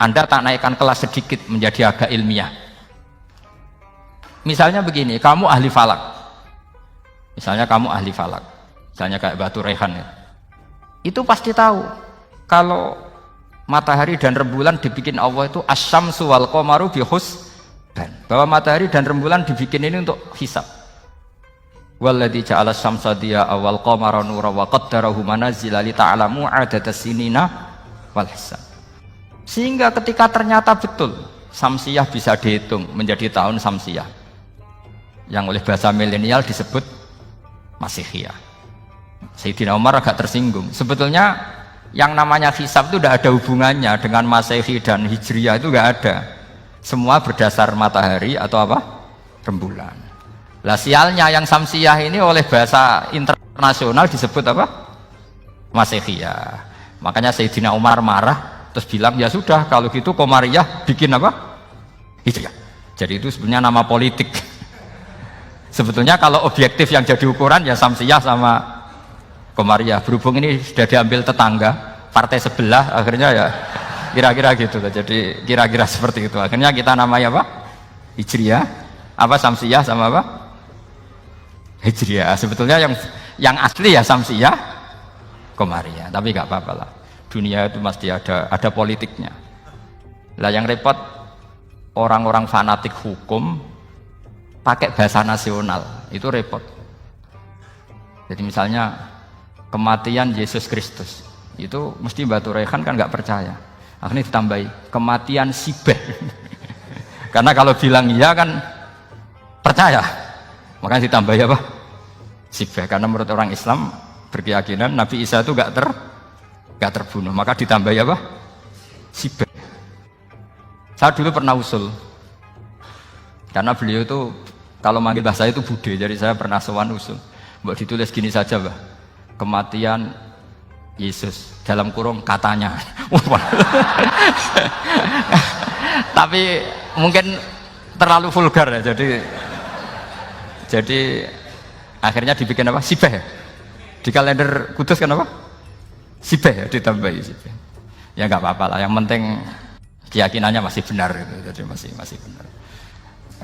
Anda tak naikkan kelas sedikit menjadi agak ilmiah. Misalnya begini, kamu ahli falak. Misalnya kamu ahli falak. Misalnya kayak Batu Rehan ya. Itu pasti tahu kalau matahari dan rembulan dibikin Allah itu asyamsu wal qamaru bihusban. Bahwa matahari dan rembulan dibikin ini untuk hisab. Walladzi ja'ala syamsa diya'a wal qamara nura wa qaddarahu manazila li ta'lamu 'adadas sinina wal hisab. Sehingga ketika ternyata betul Samsiyah bisa dihitung menjadi tahun Samsiyah yang oleh bahasa milenial disebut Masihiyah. Sayyidina Umar agak tersinggung. Sebetulnya yang namanya hisab itu tidak ada hubungannya dengan Masehi dan Hijriyah, itu tidak ada. Semua berdasar matahari atau apa? Rembulan. Lah sialnya yang Samsiyah ini oleh bahasa internasional disebut apa? Masihiyah. Makanya Sayyidina Umar marah terus bilang ya sudah kalau gitu Qamariyah bikin apa? Hijriyah. Jadi itu sebenarnya nama politik. Sebetulnya kalau objektif yang jadi ukuran ya Samsiyah sama Qamariyah. Berhubung ini sudah diambil tetangga partai sebelah, akhirnya ya kira-kira gitu. Jadi kira-kira seperti itu. Akhirnya kita namanya apa? Hijriyah, apa Samsiyah sama apa? Hijriyah. Sebetulnya yang asli ya Samsiyah, Qamariyah. Tapi nggak apa-apa lah. Dunia itu mesti ada politiknya. Lah yang repot orang-orang fanatik hukum pakai bahasa nasional, itu repot. Jadi misalnya kematian Yesus Kristus, itu mesti Batu Rehan kan nggak percaya. Akhirnya ditambahi kematian Sibeh. Karena kalau bilang iya kan percaya, makanya ditambahi apa? Sibeh. Karena menurut orang Islam berkeyakinan Nabi Isa itu nggak terbunuh, maka ditambahi apa? Sibeh. Saya dulu pernah usul, karena beliau itu kalau manggil bahasa itu bude, jadi saya pernah sowan usul. Mbok ditulis gini saja, Mbah. Kematian Yesus dalam kurung katanya. Tapi mungkin terlalu vulgar ya, jadi akhirnya dibikin apa? Sibeh ya? Di kalender Kudus kan apa? Sibeh ya, ditambahi Sibeh. Ya nggak apa-apa lah, yang penting keyakinannya masih benar gitu. Jadi masih benar.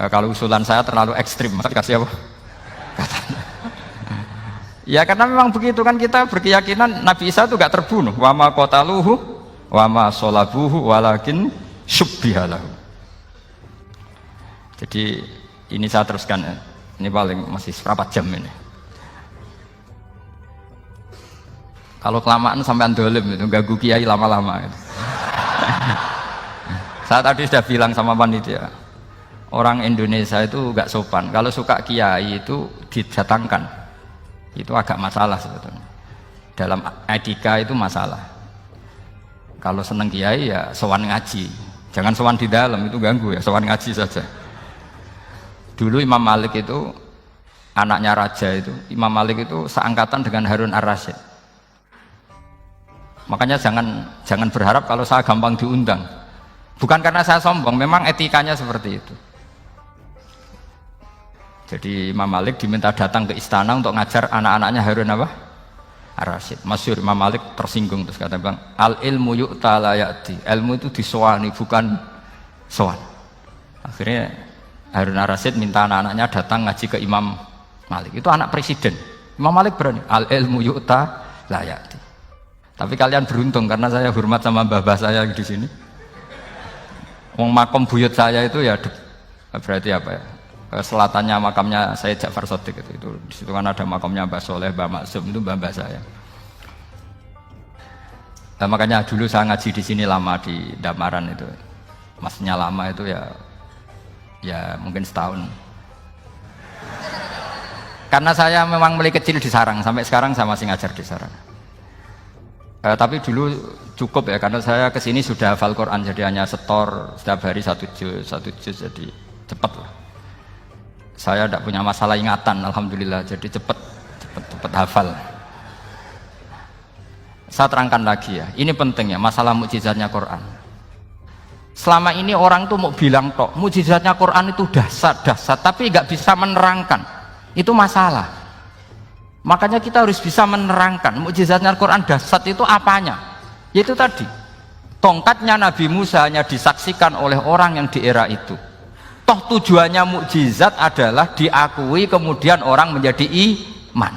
Kalau usulan saya terlalu ekstrim, maka dikasih apa? Katanya. Ya karena memang begitu kan, kita berkeyakinan Nabi Isa itu gak terbunuh. Wa ma qataluhu wa ma sholabuhu walakin syubbihalahu. Jadi ini saya teruskan, ini paling masih berapa jam ini. Kalau kelamaan sampai dolim itu ganggu kiai lama-lama gitu. Saya tadi sudah bilang sama panitia, orang Indonesia itu gak sopan. Kalau suka kiai itu didatangkan, itu agak masalah sebetulnya. Dalam etika itu masalah. Kalau seneng kiai ya sowan ngaji, jangan sowan di dalam, itu ganggu ya, sowan ngaji saja. Dulu Imam Malik itu anaknya raja itu, Imam Malik itu seangkatan dengan Harun Ar-Rasyid. Makanya jangan berharap kalau saya gampang diundang. Bukan karena saya sombong, memang etikanya seperti itu. Jadi Imam Malik diminta datang ke istana untuk ngajar anak-anaknya Harun apa? Ar-Rasyid. Masyhur Imam Malik tersinggung terus kata bang, al ilmu yu'ta la ya'ti. Ilmu itu disowani bukan sowan. Akhirnya Harun Ar-Rasyid minta anak-anaknya datang ngaji ke Imam Malik. Itu anak presiden. Imam Malik berani, al ilmu yu'ta la ya'ti. Tapi kalian beruntung karena saya hormat sama mbah-mbah saya di sini. Wong makom buyut saya itu ya berarti apa ya? Selatannya makamnya saya Ja'far Shadiq itu di situ kan ada makamnya Mbah Soleh, Mbah Maksum, itu mbah-mbah saya. Nah, makanya dulu saya ngaji di sini lama di Damaran itu. Maksudnya lama itu ya mungkin setahun. Karena saya memang mulai kecil di Sarang, sampai sekarang saya masih ngajar di Sarang. Tapi dulu cukup ya, karena saya kesini sudah hafal Quran, jadi hanya setor setiap hari satu juz, jadi cepat lah. Saya tidak punya masalah ingatan, alhamdulillah, jadi cepat hafal. Saya terangkan lagi ya, ini penting ya, masalah mukjizatnya Quran. Selama ini orang tuh mau bilang tok, mukjizatnya Quran itu dahsyat, tapi nggak bisa menerangkan, itu masalah. Makanya kita harus bisa menerangkan mukjizatnya Al-Quran dahsyat itu apanya. Yaitu tadi Tongkatnya Nabi Musa hanya disaksikan oleh orang yang di era itu. Toh tujuannya mukjizat adalah diakui kemudian orang menjadi iman.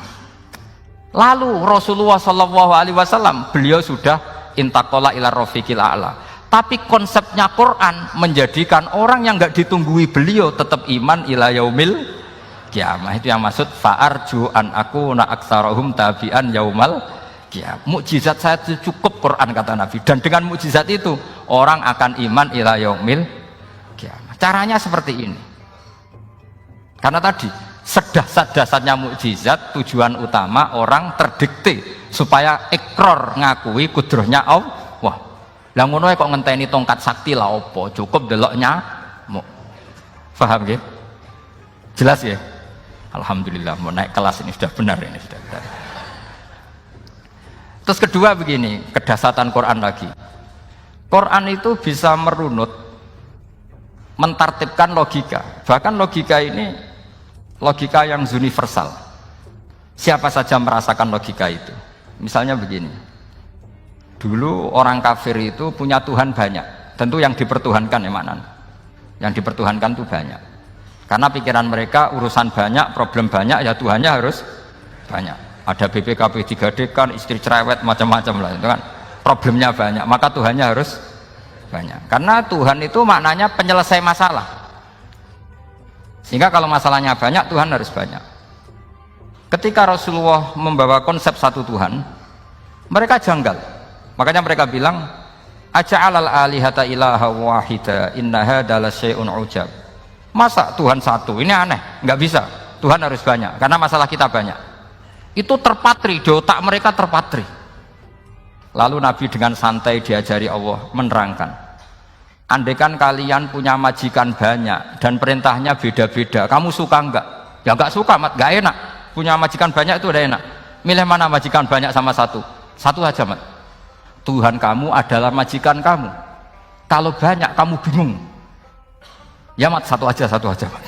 Lalu Rasulullah SAW beliau sudah intaqala ila rafiqil a'la. Tapi konsepnya Quran menjadikan orang yang nggak ditunggui beliau tetap iman ila yaumil kiamah. Itu yang maksud fa'arju an akuna aktsarahum tabi'an yaumal kiamah. Mukjizat saya itu cukup Quran kata Nabi, dan dengan mukjizat itu orang akan iman ila yaumil kiamah. Caranya seperti ini. Karena tadi sedasat-dasarnya mukjizat tujuan utama orang terdikte supaya ikrar ngakui kudrohnya Allah. Lah ngono kok ngenteni tongkat sakti lah opo? Cukup deloknya. Paham nggih? Jelas ya? Alhamdulillah mau naik kelas ini sudah benar ini sudah benar. Terus kedua begini, kedasatan Quran lagi. Quran itu bisa merunut, mentartibkan logika. Bahkan logika ini logika yang universal. Siapa saja merasakan logika itu. Misalnya begini. Dulu orang kafir itu punya Tuhan banyak. Tentu yang dipertuhankan ya makna. Yang dipertuhankan itu banyak. Karena pikiran mereka urusan banyak, problem banyak, ya Tuhannya harus banyak. Ada BPKB 3D kan, istri cerewet macam-macam lah itu kan. Problemnya banyak, maka Tuhannya harus banyak. Karena Tuhan itu maknanya penyelesai masalah. Sehingga kalau masalahnya banyak, Tuhan harus banyak. Ketika Rasulullah membawa konsep satu Tuhan, mereka janggal. Makanya mereka bilang, aja'alal alihata ilaha wahida inna hadza lasyai'un ujab. Masa Tuhan satu? Ini aneh, nggak bisa. Tuhan harus banyak karena masalah kita banyak. Itu terpatri di otak mereka, terpatri. Lalu Nabi dengan santai diajari Allah menerangkan, andaikan kalian punya majikan banyak dan perintahnya beda-beda, kamu suka enggak? Ya enggak suka, Mat, enggak enak. Punya majikan banyak itu udah enak. Milih mana majikan banyak sama satu? Satu aja, Mat. Tuhan kamu adalah majikan kamu. Kalau banyak kamu bingung. Ya Mat, satu aja Mat.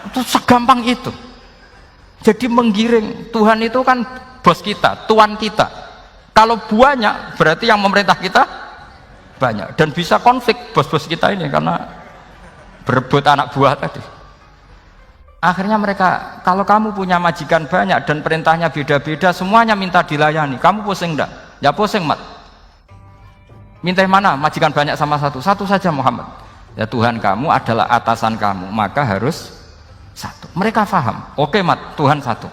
Itu segampang itu. Jadi menggiring, Tuhan itu kan bos kita, tuan kita. Kalau banyak berarti yang memerintah kita banyak, dan bisa konflik bos-bos kita ini karena berebut anak buah tadi. Akhirnya mereka, kalau kamu punya majikan banyak dan perintahnya beda-beda, semuanya minta dilayani, kamu pusing enggak? Ya pusing, Mat. Minta mana? Majikan banyak sama satu? Satu saja, Muhammad. Ya Tuhan kamu adalah atasan kamu, maka harus satu. Mereka paham. Oke, Mat, Tuhan satu.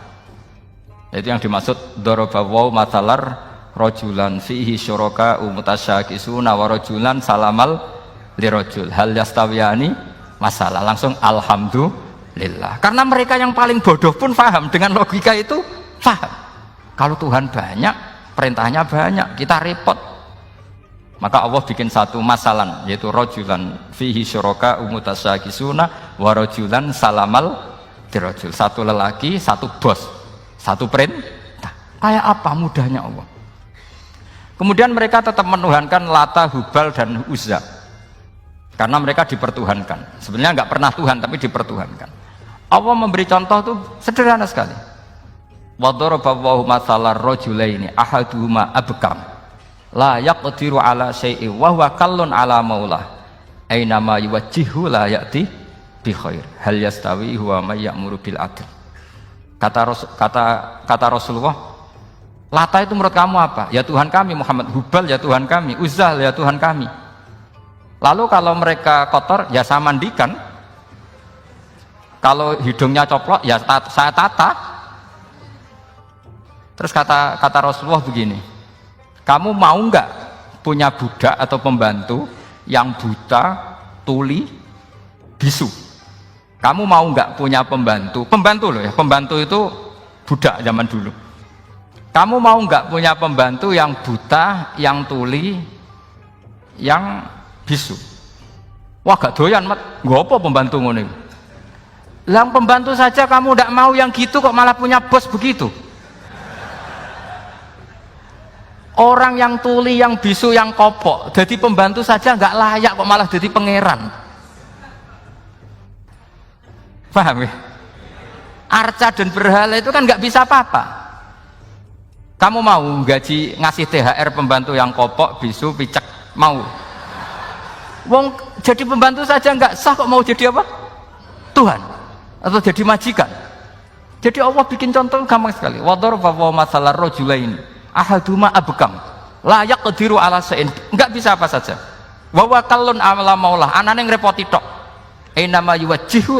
Itu yang dimaksud darabawu matsalar rajulan fihi syuraka mutasyakisuna wa rajulan salamal lirajul hal yastawiyani masalah. Langsung alhamdulillah. Karena mereka yang paling bodoh pun paham dengan logika itu, paham. Kalau Tuhan banyak, perintahnya banyak, kita repot. Maka Allah bikin satu masalan, yaitu rajulan fihi syuraka mutasyakisuna wa rajulan salamal dirajul. Satu lelaki, satu bos, satu perintah. Kayak apa mudahnya Allah. Kemudian mereka tetap menuhankan Lata, Hubal dan Uzza. Karena mereka dipertuhankan. Sebenarnya nggak pernah Tuhan, tapi dipertuhankan. Allah memberi contoh itu sederhana sekali. Wa daraballahu matsalar rajulaini ahaduhuma abkam la yaqdiru ala syai'in wa huwa kallun ala maulah aina ma yuwajjihu la ya'ti bi khair hal yastawi huwa may ya'muru bil adl. Kata Rasulullah, Lata itu menurut kamu apa? Ya Tuhan kami. Muhammad, Hubal ya Tuhan kami. Uzzah ya Tuhan kami. Lalu kalau mereka kotor ya saya mandikan, kalau hidungnya coplok ya saya tata. Terus kata Rasulullah begini, kamu mau nggak punya budak atau pembantu yang buta, tuli, bisu? Kamu mau nggak punya pembantu loh ya, pembantu itu budak zaman dulu. Kamu mau nggak punya pembantu yang buta, yang tuli, yang bisu? Wah gak doyan, Mat. Gak apa pembantu ngono. Lah pembantu saja kamu nggak mau yang gitu, kok malah punya bos begitu? Orang yang tuli, yang bisu, yang kopok, jadi pembantu saja nggak layak, kok malah jadi pangeran. Paham ya? Arca dan berhala itu kan nggak bisa apa-apa. Kamu mau gaji ngasih THR pembantu yang kopok, bisu, picek, mau? Wong jadi pembantu saja nggak sah, kok mau jadi apa? Tuhan atau jadi majikan? Jadi Allah bikin contoh gampang sekali. Wadaraba masalah rajulain ahaduma abkam la yaqdiru ala shay'in, enggak bisa apa saja. Wa wa kallun amala maulah, anane ngrepoti tok. Ainama yuwajjihu